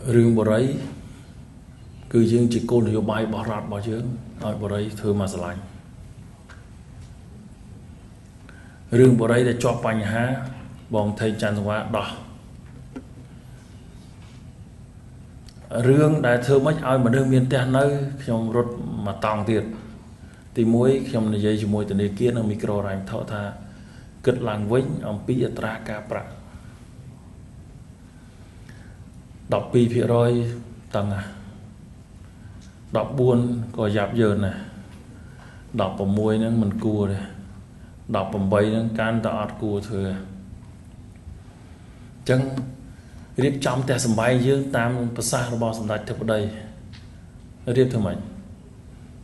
rừng bờ rấy cứ dương chỉ côn thì bay bỏ rọt bỏ chứ nói bờ rấy thưa mà lạnh rừng bờ rấy để cho bánh há bong thay chăn quá đỏ rừng đại thưa mấy ai mà đương miền tây nơi trong rốt mà tòng tiền thì muối trong này dây mùi từ này kia nó micro rành thọ tha kết làng vĩnh ông pi tra ca pra đọc pi phía rồi tầng đọc buôn có dạp giờ này đọc vào môi nó mình cua đây đọc vào bầy nó can ta cua thừa chân riêng trong ta sầm bay dưới tam passa nó bao sầm đại thực ở đây riêng thôi mình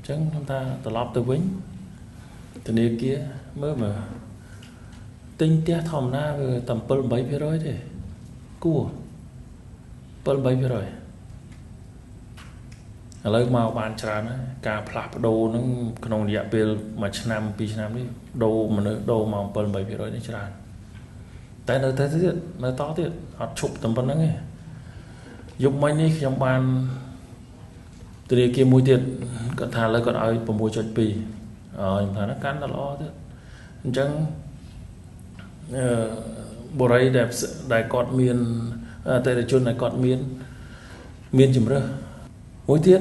chân chúng ta tập lót từ vĩnh từ này kia mới mà tinh tia thòng na tầm pol bảy phía rồi thế cua pol bảy phía rồi lấy màu bàn trà nó cà plap đồ nóក្នុងរយៈពេល1ឆ្នាំ2ឆ្នាំនេះដូរមនុស្សដូរមក7-8%នេះច្រើនតែនៅតែទៀតនៅតទៀតអត់ឈប់តែប៉ុណ្្នឹងទេយប់មិញនេះខ្ញុំបានទិគាមួយទៀតគាត់ថាលើគាត់ឲ្យ 6.2 ខ្ញុំថាកាន់តែល្អទៀតអញ្ចឹងបរិយដែលគាត់មានអតិថិជនដែលគាត់មានជំរឿមួយទៀត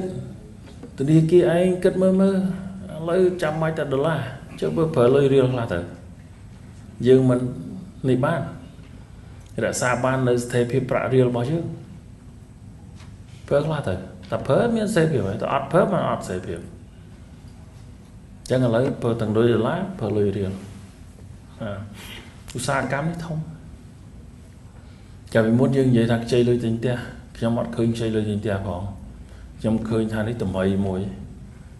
ទិគាឯងគិតមើលឥឡូវចាំបាច់តែដុល្លារចុះបើប្រើលុយរៀលខ្លះទៅយើងមិននេះបានរក្សាបាននៅស្ថិរភាពប្រាក់រៀលរបស់យើងប្រើខ្លះទៅតែប្រើមានសេភាពហើយតែអត់ប្រើមិនអត់សេភាពចឹងឥឡូវប្រើទាំងលុយដុល្លារប្រើលុយរៀលឧស្សាហកម្មនេះធំកាលពីមុនយើងនិយាយថាខ្ចីលុយទិញផ្ទះខ្ញុំអត់ឃើញខ្ចីលុយទិញផ្ទះផងខ្ញុំឃើញថានេះតម្រៃមួយ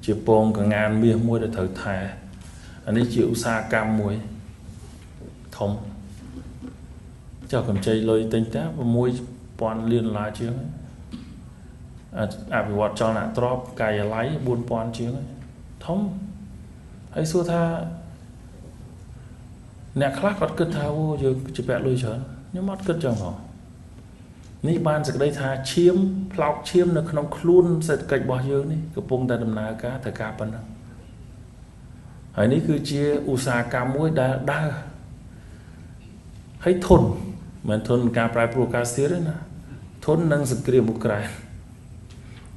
ជាពងកងានមាសមួយដែលត្រូវថែអានេះជាឧស្សាហកម្មមួយធំចុះកម្ចីលុយទិញផ្ទះ 6,000 លានដុល្លារជាងអភិវឌ្ឍចលនាទ្រព្យកាយឡ័យ 4,000 ជាងធំហើយសួរថាអ្នកខ្លះគាត់គិតថាអូយើងជាពាក់លុយច្រើនខ្ញុំអត់គិតចឹងផងនេះបានសេចក្តីថាឈាមផ្លោកឈាមនៅក្នុងខ្លួនសេដ្ឋកិច្ចរបស់យើងនេះកំពុងតែដំណើរការទៅការប៉ុណ្ណឹងហើយនេះគឺជាឧស្សាហកម្មមួយដែលដើរហើយធន់មិនធន់ការប្រែប្រួលអាកាសធាតុទេណាធន់នឹងសង្គ្រាមអ៊ុក្រែន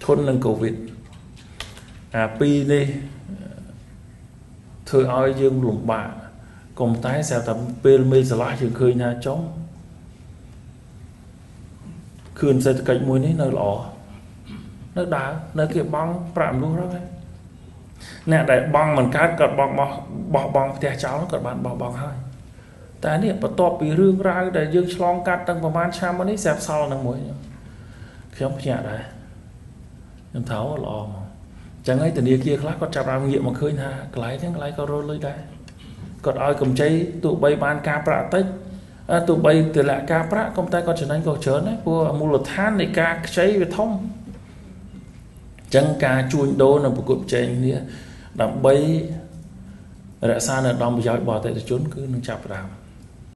ធន់នឹងកូវីដអាពីរនេះធ្វើឲ្យយើងលំបាកកុំតែស្រាប់តែពេលមេឆ្លាស់យើងឃើញថាចុងខឿនសេដ្ឋកិច្ចមួយនេះនៅល្អនៅដើរនៅគេបង់ប្រាក់មនុស្សហ្នឹងអ្នកដែលបង់មិនកើតគាត់បោះបង់ផ្ទះចោលគាត់បានបោះបង់ហើយតែនេះបន្ទាប់ពីរឿងរ៉ាវដែលយើងឆ្លងកាត់តាំងប្រហែលឆ្នាំមកនេះស្រាប់សល់នឹងមួយខ្ញុំភ្ញាក់ដែរខ្ញុំថាល្អមកអញ្ចឹងហើយធនាគារខ្លះគាត់ចាប់អារម្មណ៍ងាកមកឃើញថាកន្លែងហ្នឹងកន្លែងក៏រលុយដែរគាត់ឲ្យកម្ចីទោះបីបានការប្រាក់តិចទោះបីទម្លាក់ការប្រាក់ក៏តែគាត់ចំណេញក៏ច្រើនដែរព្រោះមូលដ្ឋាននៃការខ្ចីវាធំអញ្ចឹងការជួញដូរនៅប្រកួតប្រជែងនេះដើម្បីរក្សានៅដំប្រយោជន៍របស់អតិថិជនគឺនឹងចាប់ផ្ដើម